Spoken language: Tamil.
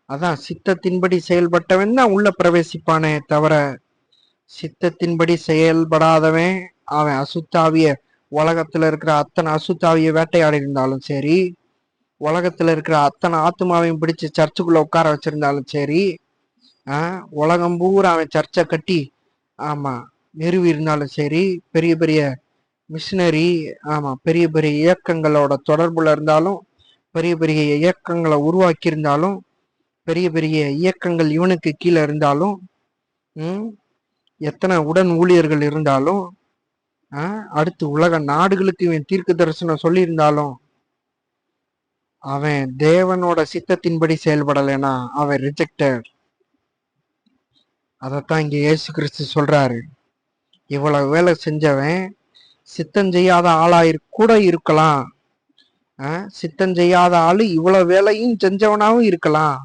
அதான் சித்தத்தின்படி செயல்பட்டவன் தான் உள்ள பிரவேசிப்பானே தவிர, சித்தத்தின்படி செயல்படாதவன் அவன் அசுத்தாவிய, உலகத்துல இருக்கிற அத்தனை அசுத்தாவிய வேட்டையாடி இருந்தாலும் சரி, உலகத்துல இருக்கிற அத்தனை ஆத்மாவையும் பிடிச்சு சர்ச்சுக்குள்ள உட்கார வச்சிருந்தாலும் சரி, உலகம் பூரா அவன் சர்ச்சை கட்டி ஆமா நிறுவி இருந்தாலும் சரி, பெரிய பெரிய மிஷினரி, ஆமா பெரிய பெரிய இயக்கங்களோட தொடர்புல இருந்தாலும், பெரிய பெரிய இயக்கங்களை உருவாக்கி இருந்தாலும், பெரிய பெரிய இயக்கங்கள் இவனுக்கு கீழே இருந்தாலும், எத்தனை உடன் ஊழியர்கள் இருந்தாலும், அடுத்து உலக நாடுகளுக்கு இவன் தீர்க்க தரிசனம் சொல்லியிருந்தாலும், அவன் தேவனோட சித்தத்தின்படி செயல்படலைன்னா அவன் ரிஜெக்டட். அதத்தான் இங்க இயேசு கிறிஸ்து சொல்றாரு. இவ்வளவு வேலை செஞ்சவன் சித்தம் செய்யாத கூட இருக்கலாம். சித்தம் செய்யாத ஆளு இவ்வளவு வேலையும் செஞ்சவனாவும் இருக்கலாம்.